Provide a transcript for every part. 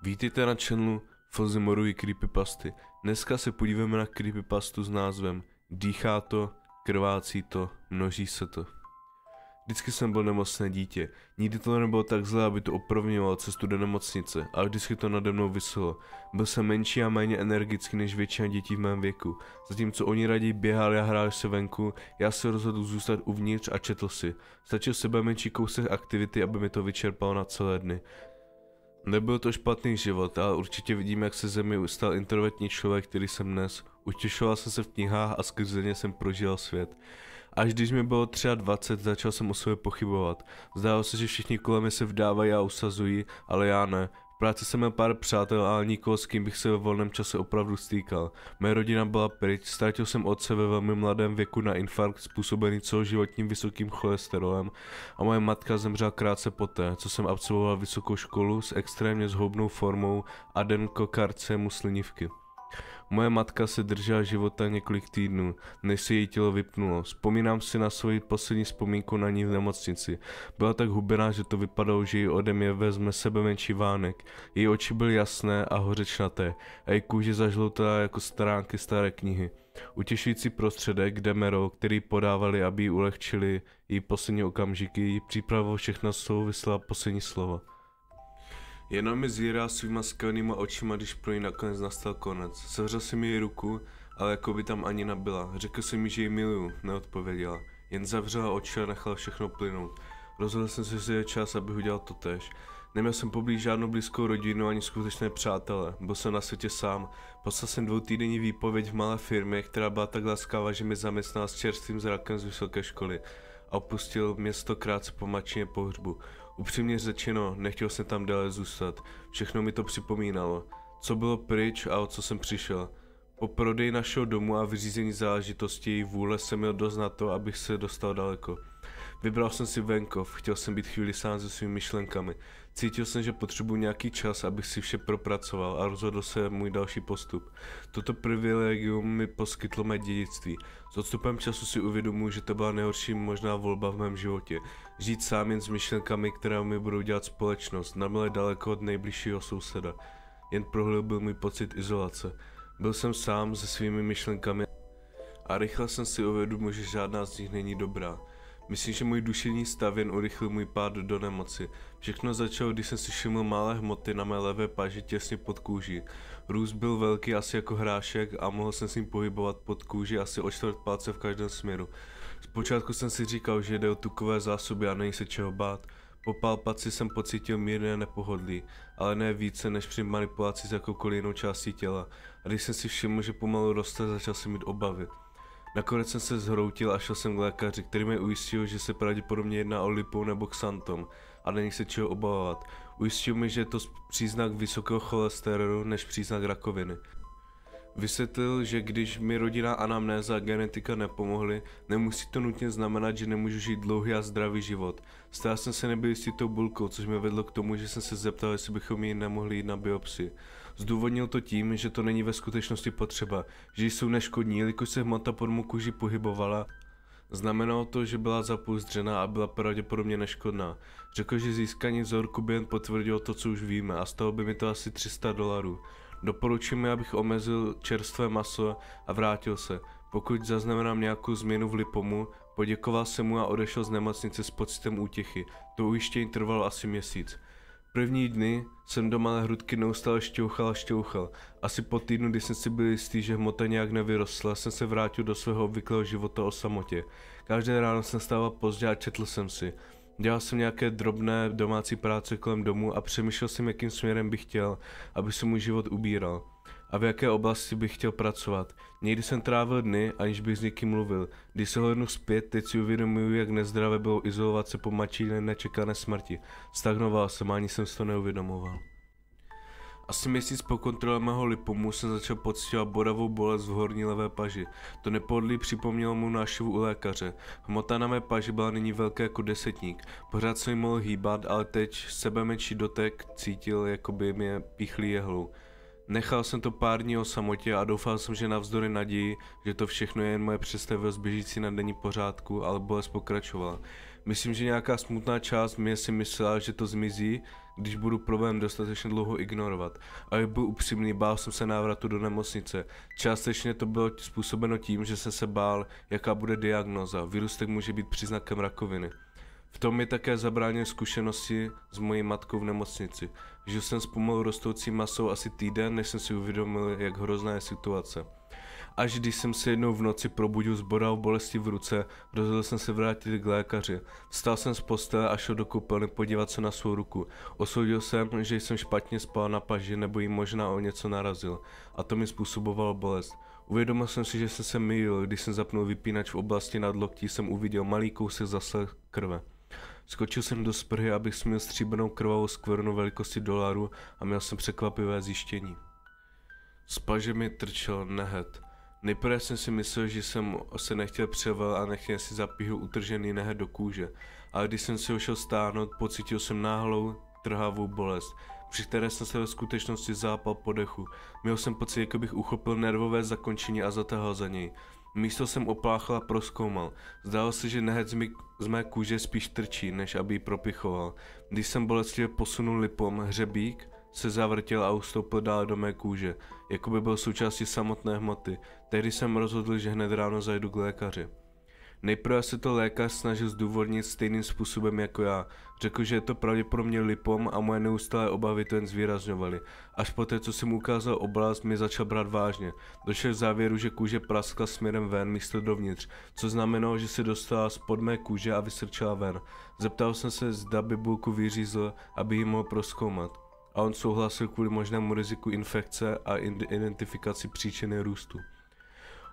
Vítejte na channelu Fozimoruji creepypasty. Dneska se podíváme na creepypastu s názvem Dýchá to, krvácí to, množí se to. Vždycky jsem byl nemocné dítě. Nikdy to nebylo tak zlé, aby to opravňovalo cestu do nemocnice, ale vždycky to nade mnou viselo. Byl jsem menší a méně energický než většina dětí v mém věku. Zatímco oni raději běhali a hráli se venku, já se rozhodl zůstat uvnitř a četl si. Stačil sebe menší kousek aktivity, aby mi to vyčerpalo na celé dny. Nebyl to špatný život, ale určitě vidím, jak se ze mě stal introvertní člověk, který jsem dnes. Utěšoval jsem se v knihách a skrze ně jsem prožíval svět. Až když mi bylo 23, začal jsem o sobě pochybovat. Zdálo se, že všichni kolem mě se vdávají a usazují, ale já ne. V práci jsem měl pár přátel, ale nikoho, s kým bych se ve volném čase opravdu stýkal. Moje rodina byla pryč, ztratil jsem otce ve velmi mladém věku na infarkt způsobený celoživotním vysokým cholesterolem a moje matka zemřela krátce poté, co jsem absolvoval vysokou školu s extrémně zhoubnou formou adenkokarcému slinivky. Moje matka se držela života několik týdnů, než se její tělo vypnulo. Vzpomínám si na svoji poslední vzpomínku na ní v nemocnici. Byla tak hubená, že to vypadalo, že ji ode mě vezme sebe menší vánek. Její oči byly jasné a hořečnaté a její kůže zažloutala jako stránky staré knihy. Utěšující prostředek Demerol, který podávali, aby jí ulehčili její poslední okamžiky, jí připravil všechno souvislá poslední slova. Jenom mi zírá svýma sklenýma očima, když pro ní nakonec nastal konec. Sevřel jsem její ruku, ale jako by tam ani nebyla. Řekl jsem mi, že ji miluju, neodpověděla. Jen zavřela oči a nechala všechno plynout. Rozhodl jsem se, že je čas, abych udělal totéž. Neměl jsem poblíž žádnou blízkou rodinu ani skutečné přátele. Byl jsem na světě sám. Poslal jsem 2týdenní výpověď v malé firmě, která byla tak laskavá, že mi zaměstnala s čerstvým zrakem z vysoké školy. A opustil město krátce po matčině pohřbu. Upřímně řečeno, nechtěl jsem tam déle zůstat. Všechno mi to připomínalo. Co bylo pryč a o co jsem přišel. Po prodeji našeho domu a vyřízení záležitostí její vůle jsem měl dost na to, abych se dostal daleko. Vybral jsem si venkov, chtěl jsem být chvíli sám se svými myšlenkami. Cítil jsem, že potřebuji nějaký čas, abych si vše propracoval a rozhodl se můj další postup. Toto privilegium mi poskytlo mé dědictví. S odstupem času si uvědomuji, že to byla nejhorší možná volba v mém životě. Žít sám jen s myšlenkami, které mi budou dělat společnost, namile daleko od nejbližšího souseda. Jen prohloubil můj pocit izolace. Byl jsem sám se svými myšlenkami a rychle jsem si uvědomil, že žádná z nich není dobrá. Myslím, že můj duševní stav jen urychlil můj pád do nemoci. Všechno začalo, když jsem si všiml malé hmoty na mé levé paži těsně pod kůží. Růst byl velký asi jako hrášek a mohl jsem s ním pohybovat pod kůži asi o čtvrt palce v každém směru. Zpočátku jsem si říkal, že jde o tukové zásoby a není se čeho bát. Po palpaci jsem pocítil mírné nepohodlí, ale ne více než při manipulaci s jakoukoliv jinou částí těla. A když jsem si všiml, že pomalu roste, začal jsem mít obavy. Nakonec jsem se zhroutil a šel jsem k lékaři, který mi ujistil, že se pravděpodobně jedná o lipou nebo xantom a není se čeho obávat. Ujistil mi, že je to příznak vysokého cholesterolu než příznak rakoviny. Vysvětlil, že když mi rodina, anamnéza a genetika nepomohly, nemusí to nutně znamenat, že nemůžu žít dlouhý a zdravý život. Stále jsem se nebyl jistý tou bulkou, což mě vedlo k tomu, že jsem se zeptal, jestli bychom ji nemohli jít na biopsii. Zdůvodnil to tím, že to není ve skutečnosti potřeba, že jsou neškodní, jelikož se hmota pod mou kůži pohybovala. Znamenalo to, že byla zapouzdřená a byla pravděpodobně neškodná. Řekl, že získání vzorku by jen potvrdilo to, co už víme, a stalo by mi to asi $300. Doporučuji mi, abych omezil čerstvé maso a vrátil se. Pokud zaznamenám nějakou změnu v lipomu, poděkoval jsem mu a odešel z nemocnice s pocitem útěchy. To ujištění trvalo asi měsíc. První dny jsem do malé hrudky neustále šťouchal a šťouchal. Asi po týdnu, kdy jsem si byl jistý, že hmota nějak nevyrostla, jsem se vrátil do svého obvyklého života o samotě. Každé ráno jsem stával pozdě a četl jsem si. Dělal jsem nějaké drobné domácí práce kolem domu a přemýšlel jsem, jakým směrem bych chtěl, aby se můj život ubíral. A v jaké oblasti bych chtěl pracovat. Někdy jsem trávil dny, aniž bych s někým mluvil. Když se hlednu zpět, teď si uvědomuji, jak nezdravé bylo izolovat se po matčině nečekané smrti. Stagnoval jsem, ani jsem si to neuvědomoval. Asi měsíc po kontrole mého lipomu jsem začal pocitovat bodavou bolest v horní levé paži. To nepohodlí připomnělo mu návštěvu u lékaře. Hmota na mé paži byla nyní velká jako desetník. Pořád jsem ji mohl hýbat, ale teď sebe menší dotek cítil, jako by mě píchli jehlou. Nechal jsem to pár dní o samotě a doufal jsem, že navzdory naději, že to všechno je jen moje představivost běžící na denní pořádku, ale bolest pokračovala. Myslím, že nějaká smutná část mě si myslela, že to zmizí, když budu problém dostatečně dlouho ignorovat. A jak byl upřímný, bál jsem se návratu do nemocnice. Částečně to bylo způsobeno tím, že jsem se bál, jaká bude diagnóza. Virus může být příznakem rakoviny. V tom mi také zabránil zkušenosti s mojí matkou v nemocnici. Žil jsem s pomalu rostoucí masou asi týden, než jsem si uvědomil, jak hrozná je situace. Až když jsem se jednou v noci probudil s bodavou bolestí v ruce, rozhodl jsem se vrátit k lékaři. Vstal jsem z postele a šel do koupelny podívat se na svou ruku. Osoudil jsem, že jsem špatně spal na paži nebo jí možná o něco narazil. A to mi způsobovalo bolest. Uvědomil jsem si, že jsem se mýlil, když jsem zapnul vypínač v oblasti nadloktí, jsem uviděl malý kousek zaslech krve. Skočil jsem do sprhy, abych směl stříbrnou krvavou skvrnu velikosti dolaru a měl jsem překvapivé zjištění. Z paže mi trčel nehet. Nejprve jsem si myslel, že jsem se nechtěl převel a nechtěl si zapíhl utržený nehet do kůže, ale když jsem si ho šel stáhnout, pocítil jsem náhlou, trhavou bolest, při které jsem se ve skutečnosti zápal po dechu. Měl jsem pocit, jako bych uchopil nervové zakončení a zatáhl za něj. Místo jsem opláchl a prozkoumal. Zdálo se, že nehet z mé kůže spíš trčí, než aby ji propichoval. Když jsem bolestivě posunul lipom, hřebík se zavrtěl a ustoupil dál do mé kůže, jako by byl součástí samotné hmoty. Tehdy jsem rozhodl, že hned ráno zajdu k lékaři. Nejprve se to lékař snažil zdůvodnit stejným způsobem jako já. Řekl, že je to pravděpodobně lipom a moje neustálé obavy to jen zvýrazňovaly. Až poté, co jsem ukázal oblast, mi začal brát vážně. Došel k závěru, že kůže praskla směrem ven místo dovnitř, co znamenalo, že se dostala spod mé kůže a vysrčela ven. Zeptal jsem se, zda by bulku vyřízl, aby ji mohl prozkoumat. A on souhlasil kvůli možnému riziku infekce a identifikaci příčiny růstu.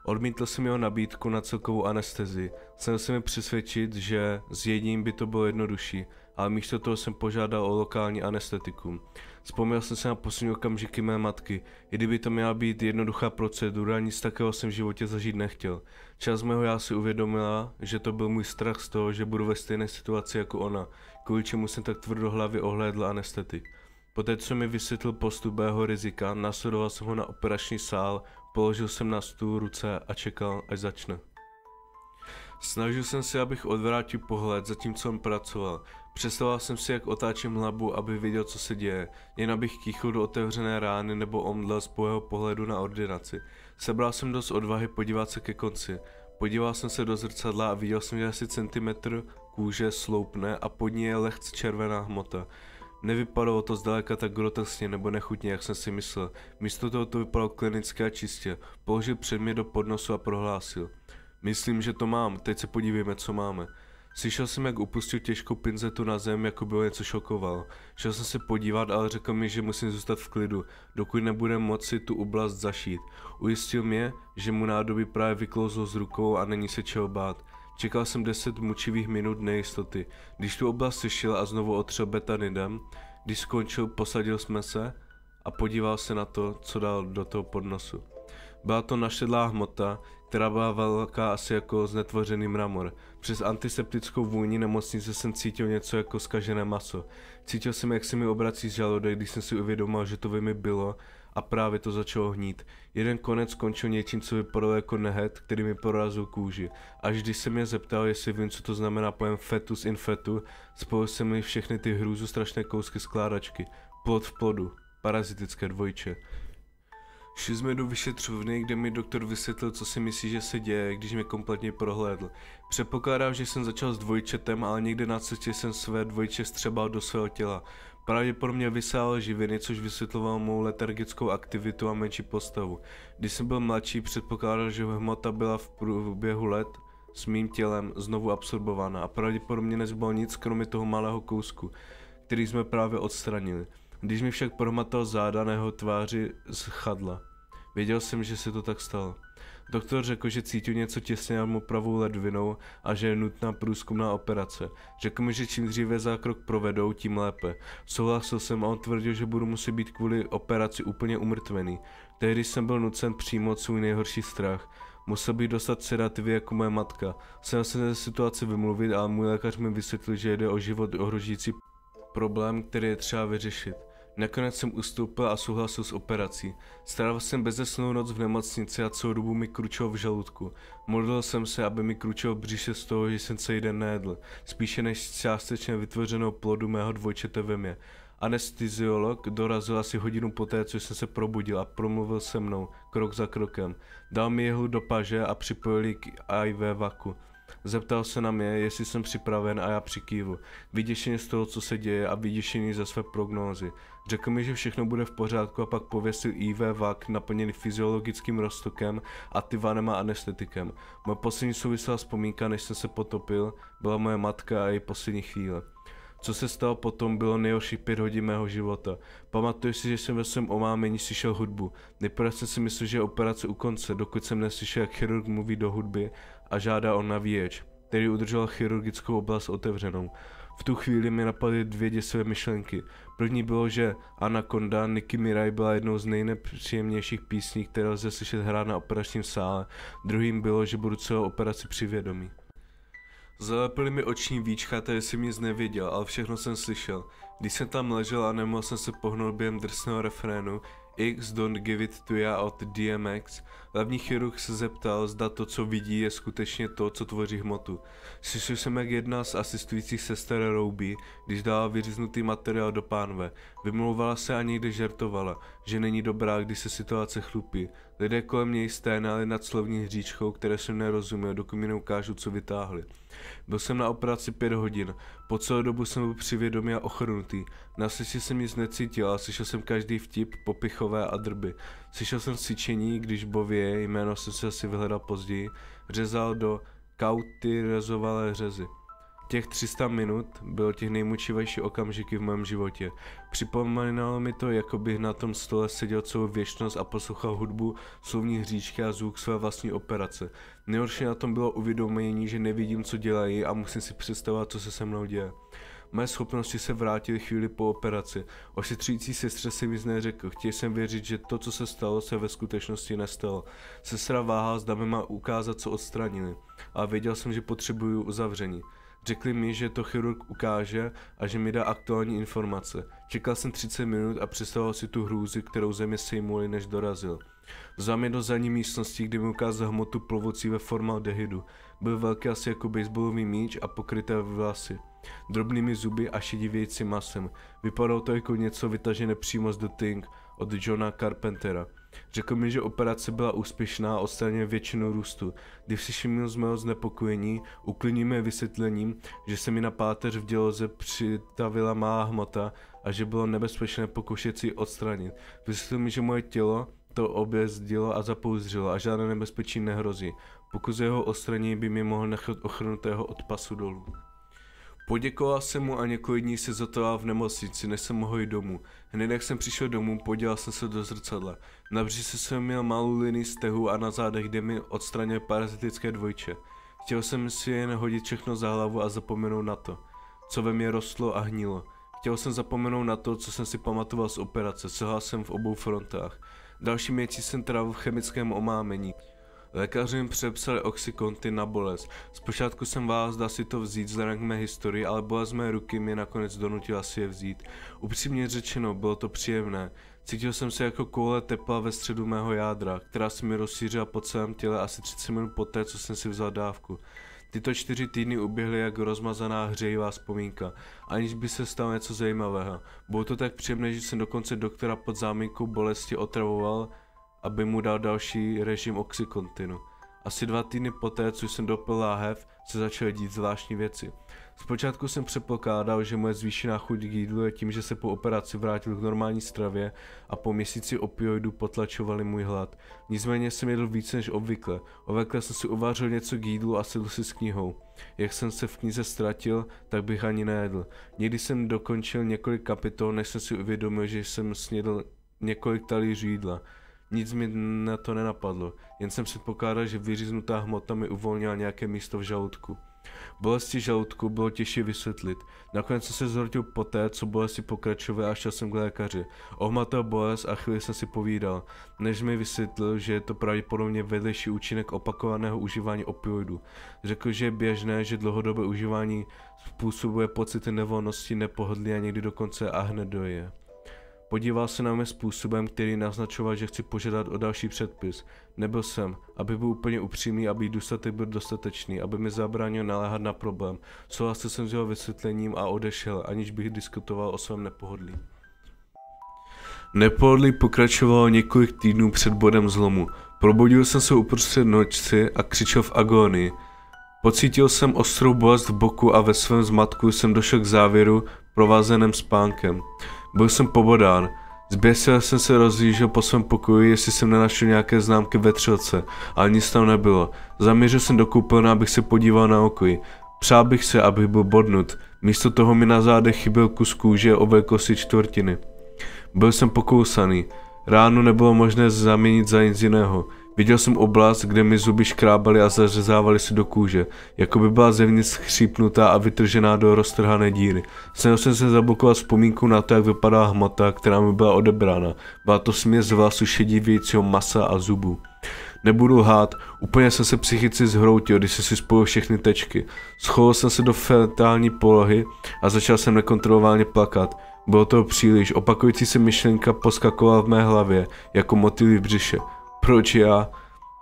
Odmítl jsem jeho nabídku na celkovou anestezii. Chcel jsem mi přesvědčit, že s jedním by to bylo jednodušší, ale místo toho jsem požádal o lokální anestetikum. Vzpomněl jsem se na poslední okamžiky mé matky. I kdyby to měla být jednoduchá procedura, nic takového jsem v životě zažít nechtěl. Část mého já si uvědomila, že to byl můj strach z toho, že budu ve stejné situaci jako ona, kvůli čemu jsem tak tvrdohlavě ohlédl anestetik. Poté, co mi vysvětlil postup mého rizika, následoval jsem ho na operační sál, položil jsem na stůl ruce a čekal, až začne. Snažil jsem se, abych odvrátil pohled, zatímco on pracoval. Představoval jsem si, jak otáčím hlavu, aby viděl, co se děje, jen abych kýchl do otevřené rány nebo omdlel z jeho pohledu na ordinaci. Sebral jsem dost odvahy podívat se ke konci. Podíval jsem se do zrcadla a viděl jsem, že asi centimetr kůže sloupne a pod ní je lehce červená hmota. Nevypadalo to zdaleka tak grotesně nebo nechutně, jak jsem si myslel. Místo toho to vypadalo klinicky a čistě. Položil předmět do podnosu a prohlásil. Myslím, že to mám, teď se podívejme, co máme. Slyšel jsem, jak upustil těžkou pinzetu na zem, jako by ho něco šokoval. Šel jsem se podívat, ale řekl mi, že musím zůstat v klidu, dokud nebude moci tu oblast zašít. Ujistil mě, že mu nádobí právě vyklouzlo z rukou a není se čeho bát. Čekal jsem 10 mučivých minut nejistoty. Když tu oblast sešel a znovu otřel betanidem, když skončil, posadil jsme se a podíval se na to, co dal do toho podnosu. Byla to našedlá hmota, která byla velká asi jako znetvořený mramor. Přes antiseptickou vůni nemocnice jsem cítil něco jako zkažené maso. Cítil jsem, jak se mi obrací žaludek, když jsem si uvědomil, že to ve mi bylo a právě to začalo hnít. Jeden konec skončil něčím, co vypadalo jako nehet, který mi porazil kůži. Až když se mě zeptal, jestli vím, co to znamená pojem fetus in fetu, spojil se mi všechny ty hrůzu strašné kousky skládačky. Plod v plodu. Parazitické dvojče. Šli jsme do vyšetřovny, kde mi doktor vysvětlil, co si myslí, že se děje, když mě kompletně prohlédl. Předpokládám, že jsem začal s dvojčetem, ale někde na cestě jsem své dvojče střebal do svého těla. Pravděpodobně vysál živiny, což vysvětlovalo mou letargickou aktivitu a menší postavu. Když jsem byl mladší, předpokládal, že hmota byla v průběhu let s mým tělem znovu absorbována a pravděpodobně nezbylo nic, kromě toho malého kousku, který jsme právě odstranili. Když mi však prohmatal záda, na jeho tváři schadla. Věděl jsem, že se to tak stalo. Doktor řekl, že cítil něco těsně nad mou pravou ledvinou a že je nutná průzkumná operace. Řekl mi, že čím dříve zákrok provedou, tím lépe. Souhlasil jsem a on tvrdil, že budu muset být kvůli operaci úplně umrtvený. Tehdy jsem byl nucen přijmout svůj nejhorší strach. Musel bych dostat sedativy jako moje matka. Jsem se ze situace vymluvit, ale můj lékař mi vysvětlil, že jde o život ohrožující problém, který je třeba vyřešit. Nakonec jsem ustoupil a souhlasil s operací. Strávil jsem bezesnou noc v nemocnici a celou dobu mi kručilo v žaludku. Modlil jsem se, aby mi kručilo v břiše z toho, že jsem celý den nejedl, spíše než z částečně vytvořeného plodu mého dvojčete ve mně. Anesteziolog dorazil asi hodinu poté, co jsem se probudil a promluvil se mnou, krok za krokem. Dal mi jehlu do paže a připojil ji k IV vaku. Zeptal se na mě, jestli jsem připraven a já přikývu. Vyděšený z toho, co se děje a vyděšený ze své prognózy. Řekl mi, že všechno bude v pořádku a pak pověsil IV vak naplněný fyziologickým roztokem, ativanem a anestetikem. Moje poslední souvislá vzpomínka, než jsem se potopil, byla moje matka a její poslední chvíle. Co se stalo potom, bylo nejhorších 5 hodin mého života. Pamatuju si, že jsem ve svém omámení slyšel hudbu. Nejprve jsem si myslel, že je operace u konce, dokud jsem neslyšel, jak chirurg mluví do hudby a žádá o navíječ, který udržel chirurgickou oblast otevřenou. V tu chvíli mi napadly 2 děsivé myšlenky. První bylo, že Anaconda Nicki Minaj byla jednou z nejnepříjemnějších písní, které lze slyšet hrát na operačním sále. Druhým bylo, že budu celou operaci při vědomí. Zalepily mi oční víčka, tady jsem nic nevěděl, ale všechno jsem slyšel. Když jsem tam ležel a nemohl jsem se pohnout během drsného refrénu X Don't Give It To Ya od DMX, hlavní chirurg se zeptal, zda to, co vidí, je skutečně to, co tvoří hmotu. Slyšel jsem, jak jedna z asistujících sester roubí, když dala vyříznutý materiál do pánve. Vymlouvala se a někde žertovala, že není dobrá, když se situace chlupí. Lidé kolem něj sténali nad slovní hříčkou, které jsem nerozuměl, dokud mi neukážu, co vytáhli. Byl jsem na operaci 5 hodin, po celou dobu jsem byl přivědomý a ochrnutý. Na slyši jsem nic necítil a slyšel jsem každý vtip, popichové a drby. Slyšel jsem cvičení, když Bovie, jméno jsem se asi vyhledal později, řezal do kautyrezovalé řezy. Těch 300 minut bylo těch nejmučivější okamžiky v mém životě. Připomínalo mi to, jako bych na tom stole seděl celou věčnost a poslouchal hudbu, slovní hříčky a zvuk své vlastní operace. Nejhorší na tom bylo uvědomění, že nevidím, co dělají a musím si představovat, co se se mnou děje. Moje schopnosti se vrátily chvíli po operaci. Ošetřující sestře si nic neřekl. Chtěl jsem věřit, že to, co se stalo, se ve skutečnosti nestalo. Sestra váhá, zda mi má ukázat, co odstranili. Ale věděl jsem, že potřebuju uzavření. Řekli mi, že to chirurg ukáže a že mi dá aktuální informace. Čekal jsem 30 minut a představoval si tu hrůzi, kterou ze mě sejmuli, než dorazil. Vzal mě do zadní místnosti, kde mi ukázal hmotu plovoucí ve formaldehydu. Byl velký asi jako baseballový míč a pokryté vlasy. Drobnými zuby a šedivějícím masem. Vypadalo to jako něco vytažené přímo z The Thing od Johna Carpentera. Řekl mi, že operace byla úspěšná a odstranil většinu růstu. Když si všiml z mého znepokojení, uklidníme vysvětlením, že se mi na páteř v děloze přitavila malá hmota a že bylo nebezpečné pokoušet si ji odstranit. Vysvětlil mi, že moje tělo to objezdilo a zapouzdřilo a žádné nebezpečí nehrozí. Pokus jeho odstranění by mi mohl nechat ochrnutého od pasu dolů. Poděkoval jsem mu a několik dní se zotoval v nemocnici, než jsem mohl jít domů. Hned jak jsem přišel domů, podíval jsem se do zrcadla. Na břiše jsem měl malou linii stehu a na zádech, kde mi odstranil parazitické dvojče. Chtěl jsem si jen hodit všechno za hlavu a zapomenout na to, co ve mně rostlo a hnilo. Chtěl jsem zapomenout na to, co jsem si pamatoval z operace, selhal jsem v obou frontách. Další měsíc jsem trávil v chemickém omámení. Lékaři mi přepsali Oxycontin na bolest. Zpočátku jsem váhal, zda si to vzít vzhledem k mé historii, ale bolest mé ruky mě nakonec donutila si je vzít. Upřímně řečeno, bylo to příjemné. Cítil jsem se jako koule tepla ve středu mého jádra, která se mi rozšířila po celém těle asi 30 minut poté, co jsem si vzal dávku. Tyto 4 týdny uběhly jako rozmazaná hřejivá vzpomínka, aniž by se stalo něco zajímavého. Bylo to tak příjemné, že jsem dokonce doktora pod záminkou bolesti otravoval, aby mu dal další režim Oxycontinu. Asi 2 týdny poté, co jsem dopil láhev, se začaly dít zvláštní věci. Zpočátku jsem předpokládal, že moje zvýšená chuť k jídlu je tím, že se po operaci vrátil k normální stravě a po měsíci opioidů potlačovali můj hlad. Nicméně jsem jedl víc než obvykle. Obvykle jsem si uvařil něco k jídlu a sedl si s knihou. Jak jsem se v knize ztratil, tak bych ani nejedl. Někdy jsem dokončil několik kapitol, než jsem si uvědomil, že jsem snědl několik talířů jídla. Nic mi na to nenapadlo, jen jsem předpokládal, že vyříznutá hmota mi uvolnila nějaké místo v žaludku. Bolesti žaludku bylo těžší vysvětlit. Nakonec jsem se zhrotil poté, co bolesti pokračovaly a šel jsem k lékaři. Ohmatal bolest a chvíli jsem si povídal, než mi vysvětlil, že je to pravděpodobně vedlejší účinek opakovaného užívání opioidů. Řekl, že je běžné, že dlouhodobé užívání způsobuje pocity nevolnosti, nepohodlí a někdy dokonce a hned doje. Podíval se na mě způsobem, který naznačoval, že chci požádat o další předpis. Nebyl jsem, aby byl úplně upřímný, aby důstatek byl dostatečný, aby mi zabránil naléhat na problém. Souhlasil jsem s jeho vysvětlením a odešel, aniž bych diskutoval o svém nepohodlí. Nepohodlí pokračovalo několik týdnů před bodem zlomu. Probudil jsem se uprostřed noci a křičel v agónii. Pocítil jsem ostrou bolest v boku a ve svém zmatku jsem došel k závěru provázeném spánkem. Byl jsem pobodán. Zběsil jsem se rozjížděl po svém pokoji, jestli jsem nenašel nějaké známky ve třelce, ale nic tam nebylo. Zamířil jsem do koupelny, abych se podíval na okolí. Přál bych se, abych byl bodnut. Místo toho mi na zádech chyběl kus kůže o velikosti čtvrtiny. Byl jsem pokousaný. Ráno nebylo možné zaměnit za nic jiného. Viděl jsem oblast, kde mi zuby škrábaly a zařezávaly se do kůže, jako by byla zevnitř chřípnutá a vytržená do roztrhané díry. Snažil jsem se zablokovat vzpomínku na to, jak vypadala hmota, která mi byla odebrána. Byla to směs vlasu šedivějícího masa a zubů. Nebudu lhát, úplně jsem se psychicky zhroutil, když jsem si spojil všechny tečky. Schoval jsem se do fetální polohy a začal jsem nekontrolovaně plakat. Bylo toho příliš, opakující se myšlenka poskakovala v mé hlavě, jako motýlí v břiše. Proč já?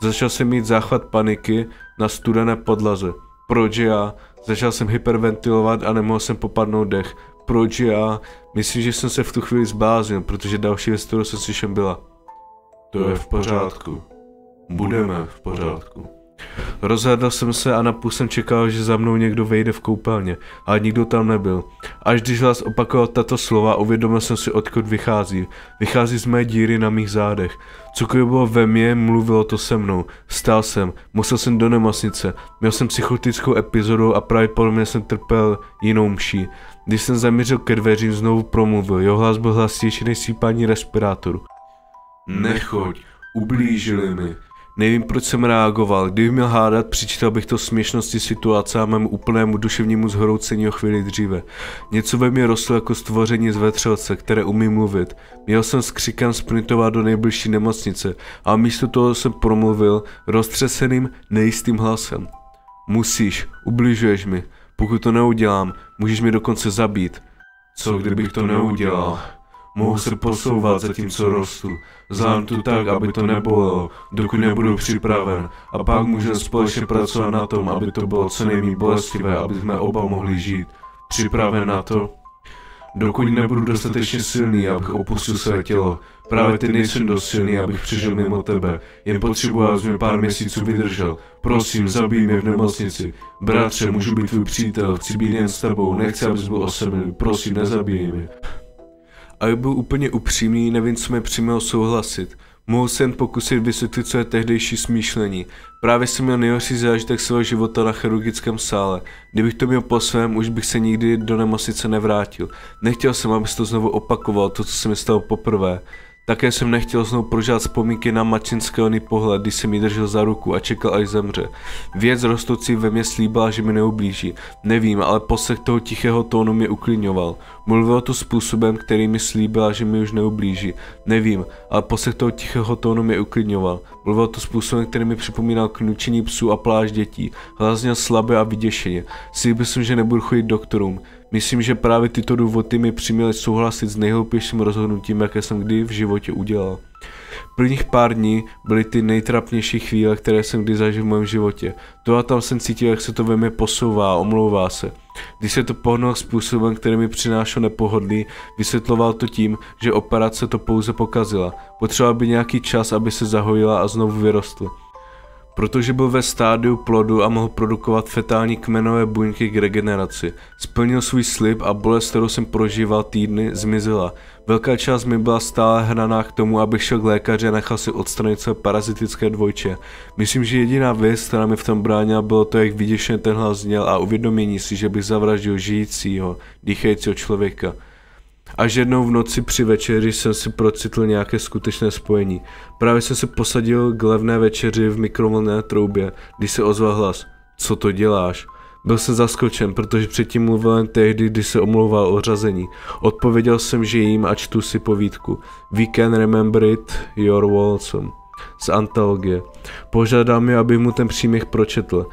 Začal jsem mít záchvat paniky na studené podlaze. Proč já? Začal jsem hyperventilovat a nemohl jsem popadnout dech. Proč já? Myslím, že jsem se v tu chvíli zbláznil, protože další věc, kterou jsem slyšel, byla: to je v pořádku. Budeme v pořádku. Rozhlédl jsem se a napůl jsem čekal, že za mnou někdo vejde v koupelně, ale nikdo tam nebyl. Až když hlas opakoval tato slova, uvědomil jsem si, odkud vychází. Vychází z mé díry na mých zádech. Cokoliv bylo ve mně, mluvilo to se mnou. Vstal jsem, musel jsem do nemocnice, měl jsem psychotickou epizodu a pravděpodobně jsem trpěl jinou mší. Když jsem zamířil ke dveřím, znovu promluvil, jeho hlas byl hlasitější než sípání respirátoru. Nechoď, ublížili mi. Nevím, proč jsem reagoval. Kdybych měl hádat, přičítal bych to směšnosti situace a mému úplnému duševnímu zhroucení o chvíli dříve. Něco ve mně rostlo jako stvoření z vetřelce, které umí mluvit. Měl jsem s křikem sprintovat do nejbližší nemocnice a místo toho jsem promluvil roztřeseným, nejistým hlasem. Musíš, ubližuješ mi. Pokud to neudělám, můžeš mě dokonce zabít. Co kdybych to neudělal? Mohu se posouvat zatímco rostu. Zlám tu tak, aby to nebolelo, dokud nebudu připraven. A pak můžeme společně pracovat na tom, aby to bylo co nejméně bolestivé, aby jsme oba mohli žít. Připraven na to? Dokud nebudu dostatečně silný, abych opustil své tělo. Právě ty nejsem dost silný, abych přežil mimo tebe. Jen potřebuji, abys mě pár měsíců vydržel. Prosím, zabij mě v nemocnici. Bratře, můžu být tvůj přítel, chci být jen s tebou, nechci, abys byl osamělý. Prosím, nezabij mě. A byl úplně upřímný, nevím, co mi přimělo souhlasit. Mohl jsem pokusit vysvětlit své tehdejší smýšlení. Právě jsem měl nejhorší zážitek svého života na chirurgickém sále. Kdybych to měl po svém, už bych se nikdy do nemocnice nevrátil. Nechtěl jsem, abys to znovu opakoval, to, co se mi stalo poprvé. Také jsem nechtěl znovu prožívat vzpomínky na matčinský oný pohled, když jsem jí držel za ruku a čekal, až zemře. Věc rostoucí ve mně slíbila, že mi neublíží. Nevím, ale poslech toho tichého tónu mě uklidňoval. Mluvilo to způsobem, který mi slíbila, že mi už neublíží. Nevím, ale poslech toho tichého tónu mě uklidňoval. Mluvilo to způsobem, který mi připomínal knučení psů a pláč dětí. Hlas zněl slabě a vyděšeně. Slíbil jsem, že nebudu chodit doktorům. Myslím, že právě tyto důvody mi přiměly souhlasit s nejhloupějším rozhodnutím, jaké jsem kdy v životě udělal. Prvních pár dní byly ty nejtrapnější chvíle, které jsem kdy zažil v mém životě. To a tam jsem cítil, jak se to ve mně posouvá a omlouvá se. Když se to pohnul způsobem, který mi přinášel nepohodlí, vysvětloval to tím, že operace to pouze pokazila. Potřeboval by nějaký čas, aby se zahojila a znovu vyrostl. Protože byl ve stádiu plodu a mohl produkovat fetální kmenové buňky k regeneraci. Splnil svůj slib a bolest, kterou jsem prožíval týdny, zmizela. Velká část mi byla stále hraná k tomu, abych šel k lékaři a nechal si odstranit své parazitické dvojče. Myslím, že jediná věc, která mi v tom bránila, bylo to, jak vyděšeně ten hlas zněl a uvědomění si, že bych zavraždil žijícího, dýchajícího člověka. Až jednou v noci při večeři jsem si procitl nějaké skutečné spojení. Právě jsem se posadil k levné večeři v mikrovlnné troubě, když se ozval hlas. Co to děláš? Byl jsem zaskočen, protože předtím mluvil jen tehdy, když se omlouval o řazení. Odpověděl jsem, že jím a čtu si povídku. We can remember it, you're Walson. Z antologie. Požádal mi, abych mu ten příběh pročetl.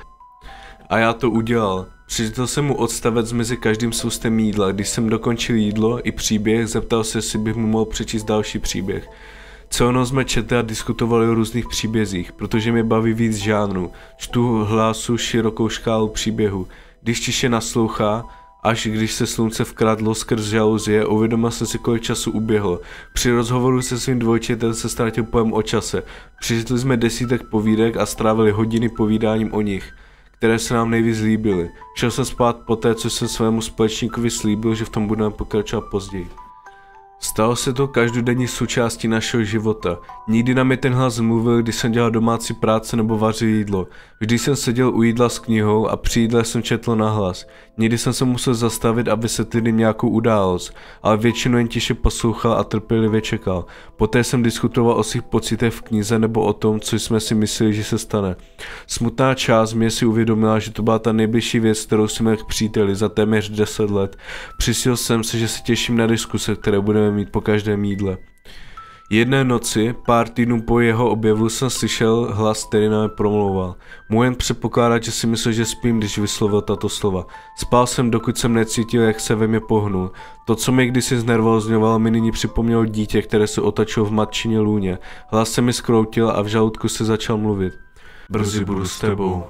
A já to udělal. Přečetl jsem mu odstavec mezi každým soustem jídla. Když jsem dokončil jídlo i příběh, zeptal se, jestli bych mu mohl přečíst další příběh. Celou noc jsme četli a diskutovali o různých příbězích, protože mě baví víc žánrů. Čtu hlasu širokou škálu příběhu. Když tiše naslouchá, až když se slunce vkradlo skrz žaluzie, uvědomil jsem si, kolik času uběhlo. Při rozhovoru se svým dvojčetem se ztratil pojem o čase. Přečetli jsme desítek povídek a strávili hodiny povídáním o nich, které se nám nejvíc líbily. Šel jsem spát poté, co jsem svému společníkovi slíbil, že v tom budeme pokračovat později. Stalo se to každodenní součástí našeho života. Nikdy na mě ten hlas mluvil, když jsem dělal domácí práce nebo vařil jídlo. Vždy jsem seděl u jídla s knihou a při jídle jsem četl nahlas. Někdy jsem se musel zastavit a vysvětlit jim nějakou událost, ale většinou jen tiše poslouchal a trpělivě čekal. Poté jsem diskutoval o svých pocitech v knize nebo o tom, co jsme si mysleli, že se stane. Smutná část mě si uvědomila, že to byla ta nejbližší věc, kterou jsem měl k příteli za téměř 10 let. Přistil jsem se, že se těším na diskuse, které budeme mít po každém jídle. Jedné noci, pár týdnů po jeho objevu, jsem slyšel hlas, který na mě promlouval. Mohu jen předpokládat, že si myslel, že spím, když vyslovil tato slova. Spal jsem, dokud jsem necítil, jak se ve mně pohnul. To, co mě kdysi znervózňovalo, mi nyní připomnělo dítě, které se otačilo v matčině lůně. Hlas se mi zkroutil a v žaludku se začal mluvit. Brzy budu s tebou.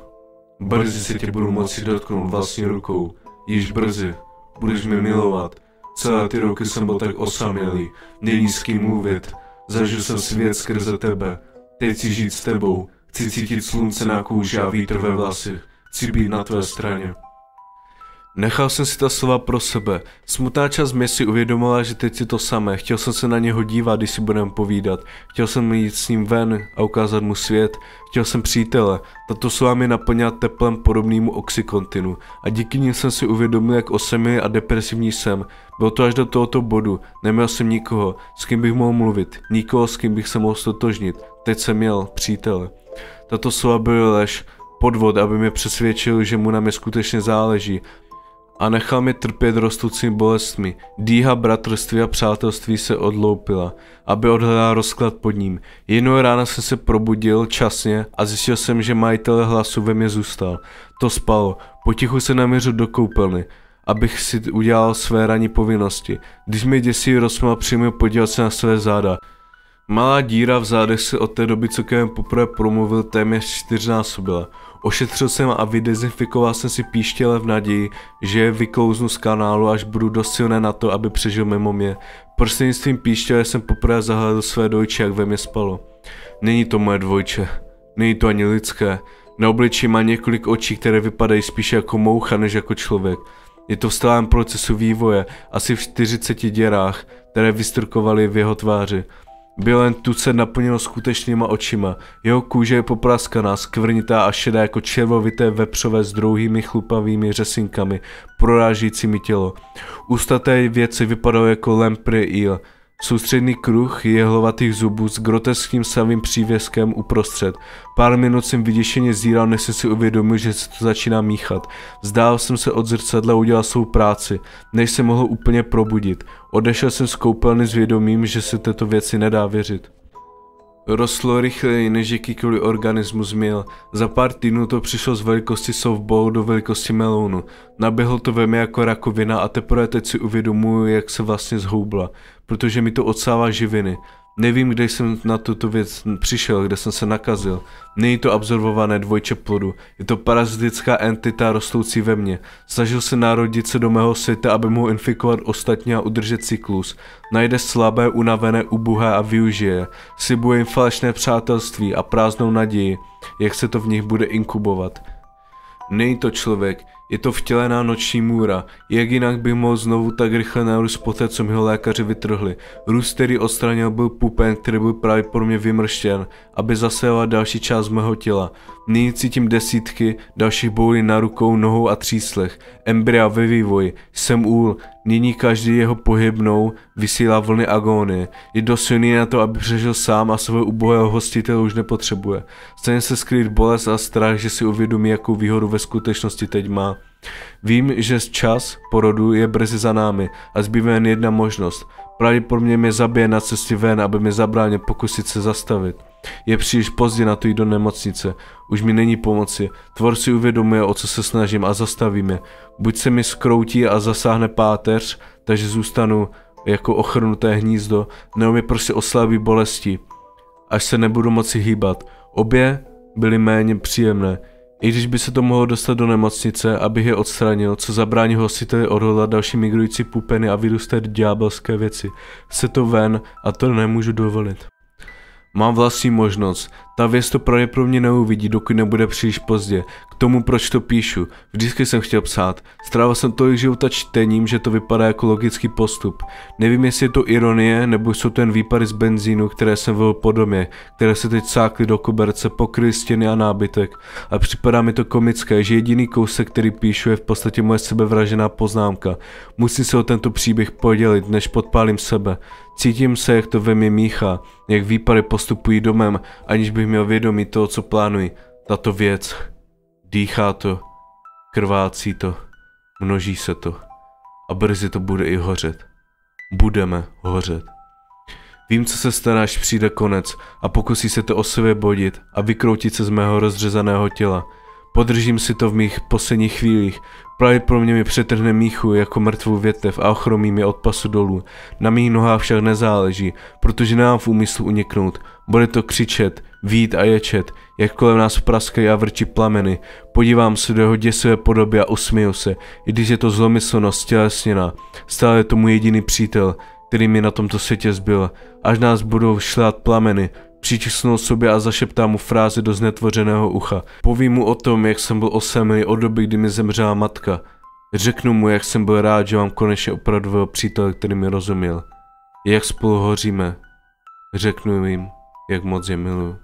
Brzy se tě budu moci dotknout vlastní rukou. Již brzy. Budeš mě milovat. Celé ty roky jsem byl tak osamělý. Není s kým mluvit. Zažil jsem svět skrze tebe. Teď chci žít s tebou. Chci cítit slunce na kůži a vítr ve vlasy. Chci být na tvé straně. Nechal jsem si ta slova pro sebe. Smutná část mě si uvědomila, že teď si to samé. Chtěl jsem se na něho dívat, když si budeme povídat. Chtěl jsem jít s ním ven a ukázat mu svět. Chtěl jsem přítele. Tato slova mě naplnila teplem podobnému Oxycontinu. A díky nim jsem si uvědomil, jak osamělý a depresivní jsem. Bylo to až do tohoto bodu. Neměl jsem nikoho, s kým bych mohl mluvit. Nikoho, s kým bych se mohl stotožnit. Teď jsem měl přítele. Tato slova byly lež, podvod, aby mě přesvědčil, že mu na mě skutečně záleží. A nechal mě trpět rostoucími bolestmi. Dýha bratrství a přátelství se odloupila, aby odhledala rozklad pod ním. Jednou rána jsem se probudil časně a zjistil jsem, že majitel hlasu ve mně zůstal. To spalo. Potichu se namířil do koupelny, abych si udělal své ranní povinnosti. Když mi děsivý rozsmál přímě podíval se na své záda. Malá díra v zádech se od té doby, co ke mně poprvé promluvil, téměř 4násobila. Ošetřil jsem a vydezinfikoval jsem si píštěle v naději, že je vyklouznu z kanálu, až budu dost silné na to, aby přežil mimo mě. Prostřednictvím píštěle jsem poprvé zahlédl své dvojče, jak ve mně spalo. Není to moje dvojče. Není to ani lidské. Na obličeji má několik očí, které vypadají spíše jako moucha, než jako člověk. Je to v stálém procesu vývoje, asi v 40 děrách, které vystrkovaly v jeho tváři. Byl jen tucet naplněno skutečnýma očima. Jeho kůže je popraskaná, skvrnitá a šedá jako červovité vepřové s dlouhými chlupavými řesinkami, prorážícími tělo. Ústa té věci vypadaly jako lempril. Soustředný kruh jehlovatých zubů s groteským samým přívěskem uprostřed. Pár minut jsem vyděšeně zíral, než jsem si uvědomil, že se to začíná míchat. Vzdál jsem se od zrcadla a udělal svou práci, než se mohl úplně probudit. Odešel jsem z koupelny s vědomím, že se této věci nedá věřit. Rostlo rychleji, než jakýkoliv organismus měl. Za pár týdnů to přišlo z velikosti softballu do velikosti melounu. Naběhlo to ve mně jako rakovina a teprve teď si uvědomuji, jak se vlastně zhoubla, protože mi to odsává živiny. Nevím, kde jsem na tuto věc přišel, kde jsem se nakazil. Není to absorbované dvojče plodu, je to parazitická entita rostoucí ve mně. Snažil se narodit se do mého světa, aby mohl infikovat ostatní a udržet cyklus. Najde slabé, unavené, ubohé a využije. Slibuje jim falešné přátelství a prázdnou naději, jak se to v nich bude inkubovat. Není to člověk, je to vtělená noční můra, jak jinak by mohl znovu tak rychle narůst poté, co mi ho lékaři vytrhli. Růst, který odstranil, byl pupen, který byl pravděpodobně vymrštěn, aby zasahoval další část mého těla. Nyní cítím desítky dalších boulí na rukou, nohou a tříslech. Embrya ve vývoji, jsem úl, nyní každý jeho pohybnou vysílá vlny agónie. Je dost silný na to, aby přežil sám a svého ubohého hostitele už nepotřebuje. Stane se skrýt bolest a strach, že si uvědomí, jakou výhodu ve skutečnosti teď má. Vím, že čas porodu je brzy za námi a zbývá jen jedna možnost. Pravděpodobně mě zabije na cestě ven, aby mi zabránil pokusit se zastavit. Je příliš pozdě na to jít do nemocnice. Už mi není pomoci. Tvor si uvědomuje, o co se snažím a zastaví mě. Buď se mi skroutí a zasáhne páteř, takže zůstanu jako ochrnuté hnízdo, nebo mi prostě oslabí bolesti, až se nebudu moci hýbat. Obě byly méně příjemné. I když by se to mohlo dostat do nemocnice, abych je odstranil, co zabrání hostiteli odhodlat další migrující pupeny a vyrůstat ďábelské věci. Chce to ven a to nemůžu dovolit. Mám vlastní možnost. Ta věc to pravděpodobně neuvidí, dokud nebude příliš pozdě. K tomu, proč to píšu. Vždycky jsem chtěl psát. Strávil jsem tolik života čtením, že to vypadá jako logický postup. Nevím, jestli je to ironie, nebo jsou to jen výpary z benzínu, které jsem volil po domě, které se teď sákly do koberce, pokryly stěny a nábytek. A připadá mi to komické, že jediný kousek, který píšu, je v podstatě moje sebevražená poznámka. Musím se o tento příběh podělit, než podpálím sebe. Cítím se, jak to ve mně míchá, jak výpary postupují domem, aniž bych měl vědomí toho, co plánuji. Tato věc. Dýchá to, krvácí to, množí se to. A brzy to bude i hořet. Budeme hořet. Vím, co se stane, až přijde konec a pokusí se to osvobodit a vykroutit se z mého rozřezaného těla. Podržím si to v mých posledních chvílích. Pravděpodobně mi přetrhne míchu jako mrtvou větev a ochromí mě od pasu dolů. Na mých nohách však nezáleží, protože nemám v úmyslu uniknout. Bude to křičet, vít a ječet, jak kolem nás praskají a vrčí plameny. Podívám se do jeho děsivé podoby a usměju se, i když je to zlomyslnost stělesněná. Stále je to můj jediný přítel, který mi na tomto světě zbyl. Až nás budou šlát plameny, přičisnou sobě a zašeptám mu fráze do znetvořeného ucha. Povím mu o tom, jak jsem byl osamělý od doby, kdy mi zemřela matka. Řeknu mu, jak jsem byl rád, že mám konečně opravdového přítele, který mi rozuměl. Jak spolu hoříme. Řeknu jim, jak moc je miluju.